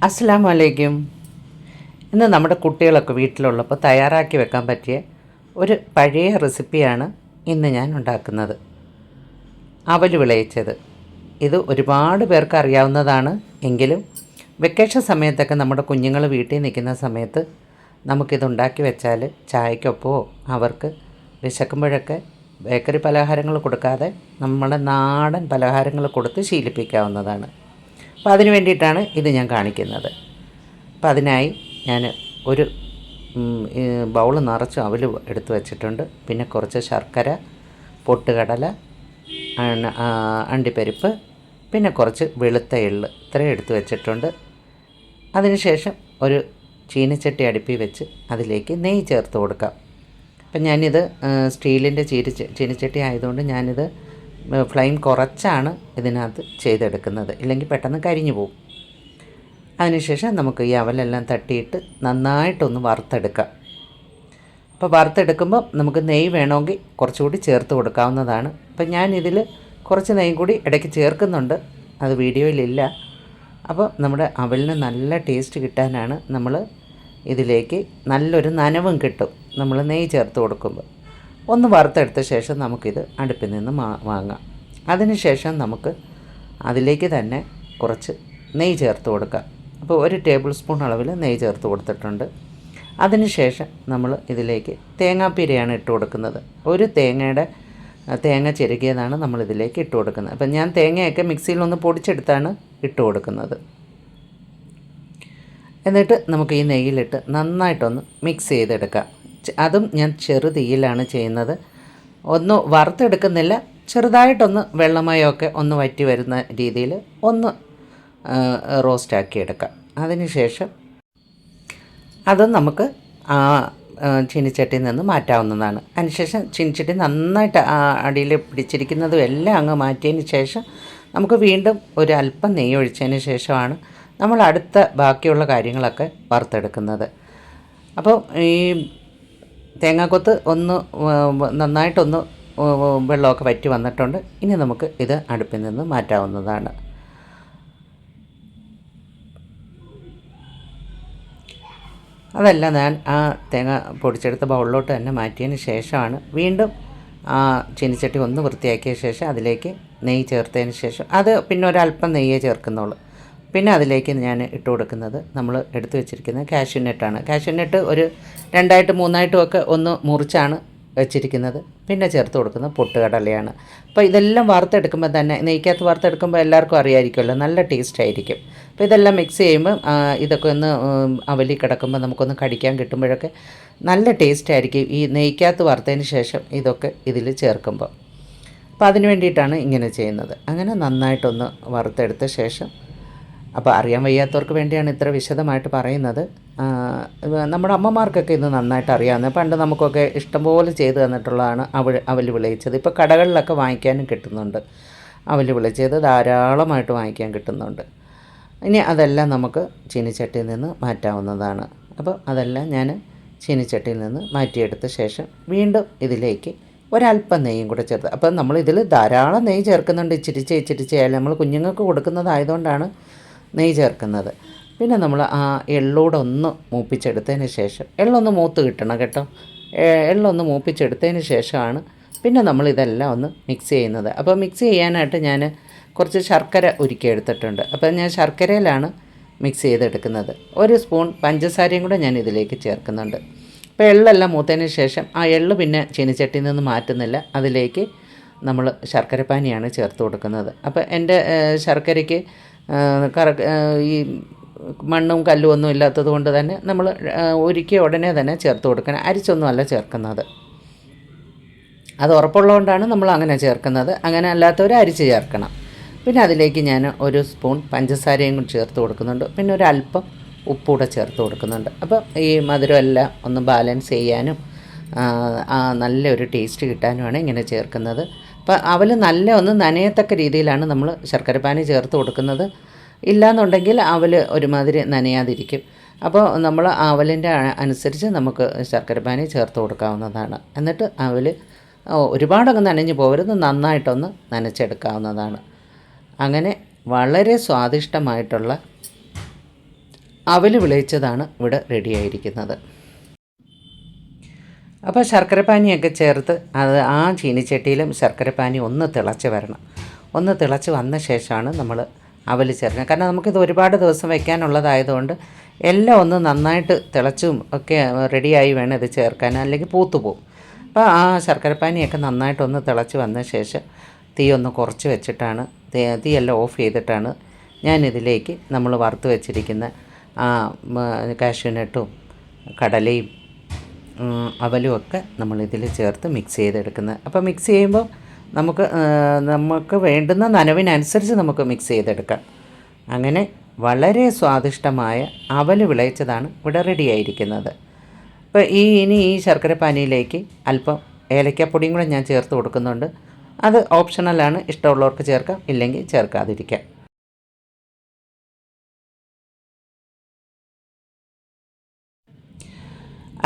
അസ്സലാമു അലൈക്കും. ഇന്ന് നമ്മുടെ കുട്ടികളൊക്കെ വീട്ടിലുള്ളപ്പോൾ തയ്യാറാക്കി വെക്കാൻ പറ്റിയ ഒരു പഴയ റെസിപ്പിയാണ് ഇന്ന് ഞാൻ ഉണ്ടാക്കുന്നത്. അവൽ വിളയിച്ചത്. ഇത് ഒരുപാട് പേർക്ക് അറിയാവുന്നതാണ്. എങ്കിലും വെക്കേഷൻ സമയത്തൊക്കെ നമ്മുടെ കുഞ്ഞുങ്ങൾ വീട്ടിൽ നിൽക്കുന്ന സമയത്ത് നമുക്കിതുണ്ടാക്കി വെച്ചാൽ ചായക്കൊപ്പമോ അവർക്ക് വിശക്കുമ്പോഴൊക്കെ ബേക്കറി പലഹാരങ്ങൾ കൊടുക്കാതെ നമ്മുടെ നാടൻ പലഹാരങ്ങൾ കൊടുത്ത് ശീലിപ്പിക്കാവുന്നതാണ്. അപ്പോൾ അതിന് വേണ്ടിയിട്ടാണ് ഇത് ഞാൻ കാണിക്കുന്നത്. അപ്പോൾ അതിനായി ഞാൻ ഒരു ബൗൾ നിറച്ച് അവൽ എടുത്ത് വെച്ചിട്ടുണ്ട്. പിന്നെ കുറച്ച് ശർക്കര, പൊട്ടുകടല, അണ്ടിപ്പരിപ്പ്, പിന്നെ കുറച്ച് വെളുത്ത എള്ള് ഇത്രയും എടുത്ത് വെച്ചിട്ടുണ്ട്. അതിനുശേഷം ഒരു ചീനച്ചട്ടി അടുപ്പിൽ വെച്ച് അതിലേക്ക് നെയ്യ് ചേർത്ത് കൊടുക്കാം. അപ്പം ഞാനിത് സ്റ്റീലിൻ്റെ ചീനച്ചട്ടി ആയതുകൊണ്ട് ഞാനിത് ഫ്ലെയിം കുറച്ചാണ് ഇതിനകത്ത് ചെയ്തെടുക്കുന്നത്, ഇല്ലെങ്കിൽ പെട്ടെന്ന് കരിഞ്ഞു പോകും. അതിനുശേഷം നമുക്ക് ഈ അവലെല്ലാം തട്ടിയിട്ട് നന്നായിട്ടൊന്ന് വറുത്തെടുക്കാം. അപ്പോൾ വറുത്തെടുക്കുമ്പോൾ നമുക്ക് നെയ്യ് വേണമെങ്കിൽ കുറച്ചുകൂടി ചേർത്ത് കൊടുക്കാവുന്നതാണ്. അപ്പം ഞാനിതിൽ കുറച്ച് നെയ്യ് കൂടി ഇടയ്ക്ക് ചേർക്കുന്നുണ്ട്, അത് വീഡിയോയിലില്ല. അപ്പോൾ നമ്മുടെ അവലിന് നല്ല ടേസ്റ്റ് കിട്ടാനാണ് നമ്മൾ ഇതിലേക്ക് നല്ലൊരു നനവും കിട്ടും നമ്മൾ നെയ്യ് ചേർത്ത് കൊടുക്കുമ്പോൾ. ഒന്ന് വറുത്തെടുത്ത ശേഷം നമുക്കിത് അടുപ്പിൽ നിന്ന് വാങ്ങാം. അതിനുശേഷം നമുക്ക് അതിലേക്ക് തന്നെ കുറച്ച് നെയ്യ് ചേർത്ത് കൊടുക്കാം. അപ്പോൾ 1 ടേബിൾ സ്പൂൺ അളവിൽ നെയ്യ് ചേർത്ത് കൊടുത്തിട്ടുണ്ട്. അതിനുശേഷം നമ്മൾ ഇതിലേക്ക് തേങ്ങാപ്പീരയാണ് ഇട്ട് കൊടുക്കുന്നത്. ഒരു തേങ്ങ ചിരകിയതാണ് നമ്മളിതിലേക്ക് ഇട്ട് കൊടുക്കുന്നത്. അപ്പം ഞാൻ തേങ്ങയൊക്കെ മിക്സിയിലൊന്ന് പൊടിച്ചെടുത്താണ് ഇട്ട് കൊടുക്കുന്നത്. എന്നിട്ട് നമുക്ക് ഈ നെയ്യിലിട്ട് നന്നായിട്ടൊന്ന് മിക്സ് ചെയ്തെടുക്കാം. അതും ഞാൻ ചെറു തീയിലാണ് ചെയ്യുന്നത്. ഒന്ന് വറുത്തെടുക്കുന്നില്ല, ചെറുതായിട്ടൊന്ന് വെള്ളമയമൊക്കെ ഒന്ന് വറ്റി വരുന്ന രീതിയിൽ ഒന്ന് റോസ്റ്റാക്കി എടുക്കാം. അതിനുശേഷം അത് നമുക്ക് ആ ചീനിച്ചട്ടിയിൽ നിന്ന് മാറ്റാവുന്നതാണ്. അതിനുശേഷം ചീനിച്ചട്ടി നന്നായിട്ട് അടിയിൽ പിടിച്ചിരിക്കുന്നതും എല്ലാം അങ്ങ് മാറ്റിയതിന് ശേഷം നമുക്ക് വീണ്ടും ഒരു അല്പം നെയ്യ് ഒഴിച്ചതിന് ശേഷമാണ് നമ്മൾ അടുത്ത ബാക്കിയുള്ള കാര്യങ്ങളൊക്കെ വറുത്തെടുക്കുന്നത്. അപ്പോൾ ഈ തേങ്ങാക്കൊത്ത് ഒന്ന് നന്നായിട്ടൊന്ന് വെള്ളമൊക്കെ വറ്റി വന്നിട്ടുണ്ട്. ഇനി നമുക്ക് ഇത് അടുപ്പിൽ നിന്ന് മാറ്റാവുന്നതാണ്. അതല്ല, ഞാൻ ആ തേങ്ങ പൊടിച്ചെടുത്ത ബൗളിലോട്ട് തന്നെ മാറ്റിയതിന് ശേഷമാണ് വീണ്ടും ആ ചീനിച്ചട്ടി ഒന്ന് വൃത്തിയാക്കിയ ശേഷം അതിലേക്ക് നെയ്യ് ചേർത്തതിന് ശേഷം അത് പിന്നെ ഒരല്പം നെയ്യേ ചേർക്കുന്നുള്ളൂ. പിന്നെ അതിലേക്ക് ഞാൻ ഇട്ട് കൊടുക്കുന്നത് നമ്മൾ എടുത്തു വെച്ചിരിക്കുന്ന കാഷ്യൂനട്ടാണ്. കാഷ്യൂനട്ട് ഒരു 2ആയിട്ടും 3ആയിട്ടും ഒക്കെ ഒന്ന് മുറിച്ചാണ് വെച്ചിരിക്കുന്നത്. പിന്നെ ചേർത്ത് കൊടുക്കുന്നത് പൊട്ടുകടലയാണ്. അപ്പോൾ ഇതെല്ലാം വറുത്തെടുക്കുമ്പോൾ തന്നെ നെയ്ക്കകത്ത് വറുത്തെടുക്കുമ്പോൾ എല്ലാവർക്കും അറിയാമായിരിക്കുമല്ലോ, നല്ല ടേസ്റ്റ് ആയിരിക്കും. അപ്പോൾ ഇതെല്ലാം മിക്സ് ചെയ്യുമ്പോൾ ഇതൊക്കെ ഒന്ന് അവലി കിടക്കുമ്പോൾ നമുക്കൊന്ന് കടിക്കാൻ കിട്ടുമ്പോഴൊക്കെ നല്ല ടേസ്റ്റ് ആയിരിക്കും ഈ നെയ്ക്കകത്ത് വറുത്തതിന് ശേഷം ഇതൊക്കെ ഇതിൽ ചേർക്കുമ്പോൾ. അപ്പോൾ അതിന് വേണ്ടിയിട്ടാണ് ഇങ്ങനെ ചെയ്യുന്നത്. അങ്ങനെ നന്നായിട്ടൊന്ന് വറുത്തെടുത്ത ശേഷം, അപ്പോൾ അറിയാൻ വയ്യാത്തവർക്ക് വേണ്ടിയാണ് ഇത്ര വിശദമായിട്ട് പറയുന്നത്. നമ്മുടെ അമ്മമാർക്കൊക്കെ ഇത് നന്നായിട്ട് അറിയാവുന്നത്. പണ്ട് നമുക്കൊക്കെ ഇഷ്ടംപോലെ ചെയ്ത് തന്നിട്ടുള്ളതാണ് അവൽ വിളയിച്ചത്. ഇപ്പോൾ കടകളിലൊക്കെ വാങ്ങിക്കാനും കിട്ടുന്നുണ്ട്. അവൽ വിളയിച്ചത് ധാരാളമായിട്ട് വാങ്ങിക്കാൻ കിട്ടുന്നുണ്ട്. ഇനി അതെല്ലാം നമുക്ക് ചീനിച്ചട്ടിയിൽ നിന്ന് മാറ്റാവുന്നതാണ്. അപ്പോൾ അതെല്ലാം ഞാൻ ചീനിച്ചട്ടിയിൽ നിന്ന് മാറ്റിയെടുത്ത ശേഷം വീണ്ടും ഇതിലേക്ക് ഒരല്പം നെയ്യും കൂടെ ചേർത്ത്, അപ്പോൾ നമ്മളിതിൽ ധാരാളം നെയ്യ് ചേർക്കുന്നുണ്ട്. ഇച്ചിരിച്ചായാലും നമ്മൾ കുഞ്ഞുങ്ങൾക്ക് കൊടുക്കുന്നതായതുകൊണ്ടാണ് നെയ്യ് ചേർക്കുന്നത്. പിന്നെ നമ്മൾ ആ എള്ളൂടെ ഒന്ന് മൂപ്പിച്ചെടുത്തതിന് ശേഷം, എള്ളൊന്ന് മൂത്ത് കിട്ടണം കേട്ടോ, എള്ളൊന്ന് മൂപ്പിച്ചെടുത്തതിന് ശേഷമാണ് പിന്നെ നമ്മളിതെല്ലാം ഒന്ന് മിക്സ് ചെയ്യുന്നത്. അപ്പോൾ മിക്സ് ചെയ്യാനായിട്ട് ഞാൻ കുറച്ച് ശർക്കര ഉരുക്കി എടുത്തിട്ടുണ്ട്. അപ്പോൾ ഞാൻ ശർക്കരയിലാണ് മിക്സ് ചെയ്തെടുക്കുന്നത്. 1 സ്പൂൺ പഞ്ചസാരയും കൂടെ ഞാൻ ഇതിലേക്ക് ചേർക്കുന്നുണ്ട്. അപ്പോൾ എള്ളെല്ലാം മൂത്തതിന് ശേഷം ആ എള്ള് പിന്നെ ചീനിച്ചട്ടിയിൽ നിന്ന് മാറ്റുന്നില്ല, അതിലേക്ക് നമ്മൾ ശർക്കരപ്പാനിയാണ് ചേർത്ത് കൊടുക്കുന്നത്. അപ്പോൾ എൻ്റെ ശർക്കരയ്ക്ക് ഈ മണ്ണും കല്ലും ഒന്നും ഇല്ലാത്തത് കൊണ്ട് തന്നെ നമ്മൾ ഉരുക്കിയ ഉടനെ തന്നെ ചേർത്ത് കൊടുക്കണം. അരിച്ചൊന്നുമല്ല ചേർക്കുന്നത്. അത് ഉറപ്പുള്ളതുകൊണ്ടാണ് നമ്മൾ അങ്ങനെ ചേർക്കുന്നത്. അങ്ങനെ അല്ലാത്തവർ അരിച്ച് ചേർക്കണം. പിന്നെ അതിലേക്ക് ഞാൻ 1 സ്പൂൺ പഞ്ചസാരയും കൂടി ചേർത്ത് കൊടുക്കുന്നുണ്ട്. പിന്നെ ഒരല്പം ഉപ്പൂടെ ചേർത്ത് കൊടുക്കുന്നുണ്ട്. അപ്പോൾ ഈ മധുരമെല്ലാം ഒന്ന് ബാലൻസ് ചെയ്യാനും നല്ലൊരു ടേസ്റ്റ് കിട്ടാനുമാണ് ഇങ്ങനെ ചേർക്കുന്നത്. അപ്പോൾ അവൽ നല്ല ഒന്ന് നനയത്തക്ക രീതിയിലാണ് നമ്മൾ ശർക്കരപ്പാനി ചേർത്ത് കൊടുക്കുന്നത്. ഇല്ലയെന്നുണ്ടെങ്കിൽ അവൽ ഒരുമാതിരി നനയാതിരിക്കും. അപ്പോൾ നമ്മൾ അവലിൻ്റെ അനുസരിച്ച് നമുക്ക് ശർക്കരപ്പാനി ചേർത്ത് കൊടുക്കാവുന്നതാണ്. എന്നിട്ട് അവൽ ഒരുപാടങ്ങ് നനഞ്ഞു പോകരുത്, നന്നായിട്ടൊന്ന് നനച്ചെടുക്കാവുന്നതാണ്. അങ്ങനെ വളരെ സ്വാദിഷ്ടമായിട്ടുള്ള അവൽ വിളയിച്ചതാണ് ഇവിടെ റെഡിയായിരിക്കുന്നത്. അപ്പോൾ ശർക്കരപ്പാനിയൊക്കെ ചേർത്ത് അത് ആ ചീനിച്ചട്ടിയിലും ശർക്കരപ്പാനി ഒന്ന് തിളച്ച് വരണം. ഒന്ന് തിളച്ച് വന്ന ശേഷമാണ് നമ്മൾ അവൽ ചേർക്കുന്നത്. കാരണം നമുക്കിത് ഒരുപാട് ദിവസം വയ്ക്കാനുള്ളതായതുകൊണ്ട് എല്ലാം ഒന്ന് നന്നായിട്ട് തിളച്ചും ഒക്കെ റെഡിയായി വേണം ഇത് ചേർക്കാൻ, അല്ലെങ്കിൽ പൂത്തു പോകും. അപ്പോൾ ആ ശർക്കരപ്പാനിയൊക്കെ നന്നായിട്ടൊന്ന് തിളച്ച് വന്ന ശേഷം തീ ഒന്ന് കുറച്ച് വെച്ചിട്ടാണ്, തീയെല്ലാം ഓഫ് ചെയ്തിട്ടാണ് ഞാനിതിലേക്ക് നമ്മൾ വറുത്ത് വെച്ചിരിക്കുന്ന കാഷ്യൂനട്ടും കടലയും അവലും ഒക്കെ നമ്മളിതിൽ ചേർത്ത് മിക്സ് ചെയ്തെടുക്കുന്നത്. അപ്പോൾ മിക്സ് ചെയ്യുമ്പോൾ നമുക്ക് വേണ്ടുന്ന നനവിനനുസരിച്ച് നമുക്ക് മിക്സ് ചെയ്തെടുക്കാം. അങ്ങനെ വളരെ സ്വാദിഷ്ടമായ അവൽ വിളയിച്ചതാണ് ഇവിടെ റെഡിയായിരിക്കുന്നത്. അപ്പോൾ ഇനി ഈ ശർക്കരപ്പാനിയിലേക്ക് അല്പം ഏലക്കാപ്പൊടിയും കൂടെ ഞാൻ ചേർത്ത് കൊടുക്കുന്നുണ്ട്. അത് ഓപ്ഷണലാണ്, ഇഷ്ടമുള്ളവർക്ക് ചേർക്കാം, ഇല്ലെങ്കിൽ ചേർക്കാതിരിക്കാം.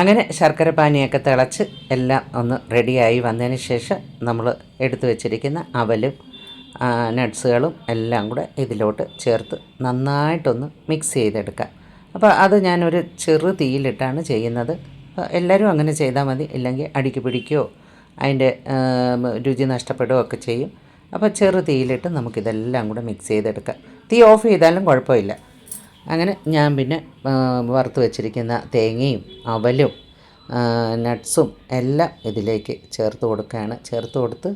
അങ്ങനെ ശർക്കരപ്പാനിയൊക്കെ തിളച്ച് എല്ലാം ഒന്ന് റെഡിയായി വന്നതിന് ശേഷം നമ്മൾ എടുത്തു വെച്ചിരിക്കുന്ന അവലും നട്ട്സുകളും എല്ലാം കൂടെ ഇതിലോട്ട് ചേർത്ത് നന്നായിട്ടൊന്ന് മിക്സ് ചെയ്തെടുക്കാം. അപ്പോൾ അത് ഞാനൊരു ചെറു തീയിലിട്ടാണ് ചെയ്യുന്നത്. എല്ലാവരും അങ്ങനെ ചെയ്താൽ മതി, ഇല്ലെങ്കിൽ അടിക്ക് പിടിക്കുകയോ അതിൻ്റെ രുചി നഷ്ടപ്പെടുകയോ ഒക്കെ ചെയ്യും. അപ്പോൾ ചെറു തീയിലിട്ട് നമുക്കിതെല്ലാം കൂടെ മിക്സ് ചെയ്തെടുക്കാം. തീ ഓഫ് ചെയ്താലും കുഴപ്പമില്ല. അങ്ങനെ ഞാൻ പിന്നെ വറുത്ത് വെച്ചിരിക്കുന്ന തേങ്ങയും അവലും നട്ട്സും എല്ലാം ഇതിലേക്ക് ചേർത്ത് കൊടുക്കുകയാണ്. ചേർത്ത് കൊടുത്ത്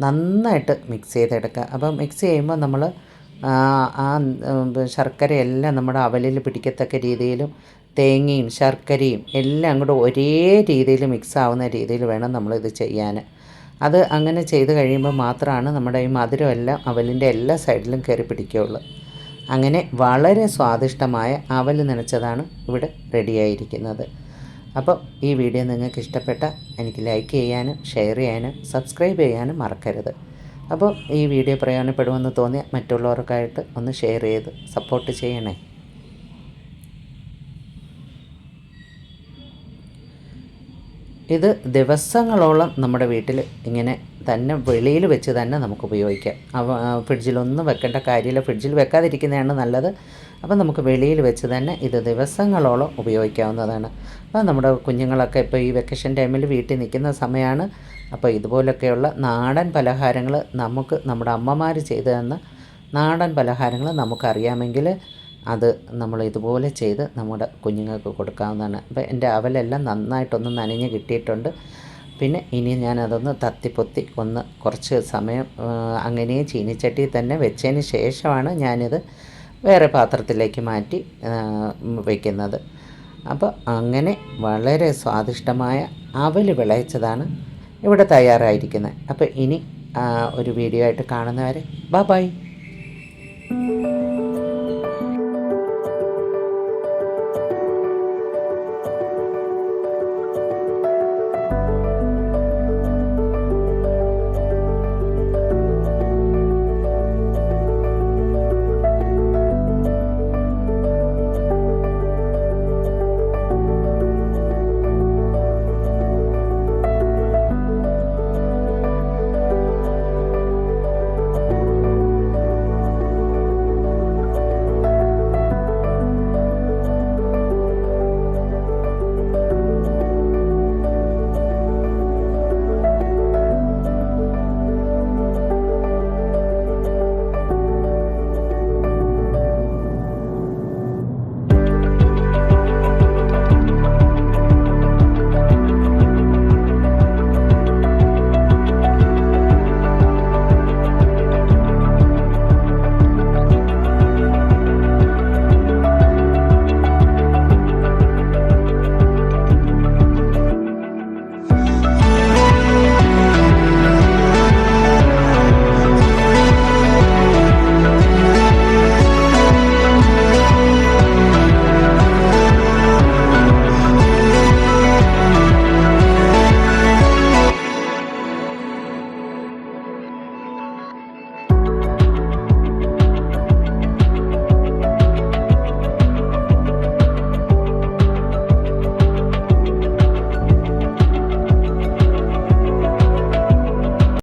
നന്നായിട്ട് മിക്സ് ചെയ്തെടുക്കുക. അപ്പം മിക്സ് ചെയ്യുമ്പോൾ നമ്മൾ ആ ശർക്കരയെല്ലാം നമ്മുടെ അവലിൽ പിടിക്കത്തക്ക രീതിയിലും തേങ്ങയും ശർക്കരയും എല്ലാം കൂടെ ഒരേ രീതിയിൽ മിക്സ് ആവുന്ന രീതിയിൽ വേണം നമ്മളിത് ചെയ്യാൻ. അത് അങ്ങനെ ചെയ്ത് കഴിയുമ്പോൾ മാത്രമാണ് നമ്മുടെ ഈ മധുരമെല്ലാം അവലിൻ്റെ എല്ലാ സൈഡിലും കയറി പിടിക്കുകയുള്ളൂ. അങ്ങനെ വളരെ സ്വാദിഷ്ടമായ അവൽ നനച്ചതാണ് ഇവിടെ റെഡിയായിരിക്കുന്നത്. അപ്പോൾ ഈ വീഡിയോ നിങ്ങൾക്ക് ഇഷ്ടപ്പെട്ടാൽ എനിക്ക് ലൈക്ക് ചെയ്യാനും ഷെയർ ചെയ്യാനും സബ്സ്ക്രൈബ് ചെയ്യാനും മറക്കരുത്. അപ്പോൾ ഈ വീഡിയോ പ്രയോജനപ്പെടുമെന്ന് തോന്നിയ മറ്റുള്ളവർക്കായിട്ട് ഒന്ന് ഷെയർ ചെയ്ത് സപ്പോർട്ട് ചെയ്യണേ. ഇത് ദിവസങ്ങളോളം നമ്മുടെ വീട്ടിൽ ഇങ്ങനെ തന്നെ വെളിയിൽ വെച്ച് തന്നെ നമുക്ക് ഉപയോഗിക്കാം. ഫ്രിഡ്ജിലൊന്നും വെക്കേണ്ട കാര്യമില്ല, ഫ്രിഡ്ജിൽ വെക്കാതിരിക്കുന്നതാണ് നല്ലത്. അപ്പോൾ നമുക്ക് വെളിയിൽ വെച്ച് തന്നെ ഇത് ദിവസങ്ങളോളം ഉപയോഗിക്കാവുന്നതാണ്. അപ്പോൾ നമ്മുടെ കുഞ്ഞുങ്ങളൊക്കെ ഇപ്പോൾ ഈ വെക്കേഷൻ ടൈമിൽ വീട്ടിൽ നിൽക്കുന്ന സമയമാണ്. അപ്പോൾ ഇതുപോലൊക്കെയുള്ള നാടൻ പലഹാരങ്ങൾ നമ്മുടെ അമ്മമാർ ചെയ്തു തന്ന നാടൻ പലഹാരങ്ങൾ നമുക്കറിയാമെങ്കിൽ അത് നമ്മൾ ഇതുപോലെ ചെയ്ത് നമ്മുടെ കുഞ്ഞുങ്ങൾക്ക് കൊടുക്കാവുന്നതാണ്. അപ്പോൾ എൻ്റെ അവലെല്ലാം നന്നായിട്ടൊന്ന് നനഞ്ഞ് കിട്ടിയിട്ടുണ്ട്. പിന്നെ ഇനി ഞാനതൊന്ന് തത്തിപ്പൊത്തി ഒന്ന് കുറച്ച് സമയം അങ്ങനെ ചീനിച്ചട്ടിയിൽ തന്നെ വെച്ചതിന് ശേഷമാണ് ഞാനിത് വേറെ പാത്രത്തിലേക്ക് മാറ്റി വയ്ക്കുന്നത്. അപ്പോൾ അങ്ങനെ വളരെ സ്വാദിഷ്ടമായ അവൽ വിളയിച്ചതാണ് ഇവിടെ തയ്യാറായിരിക്കുന്നത്. അപ്പോൾ ഇനി ഒരു വീഡിയോ ആയിട്ട് കാണുന്നവരെ ബൈ.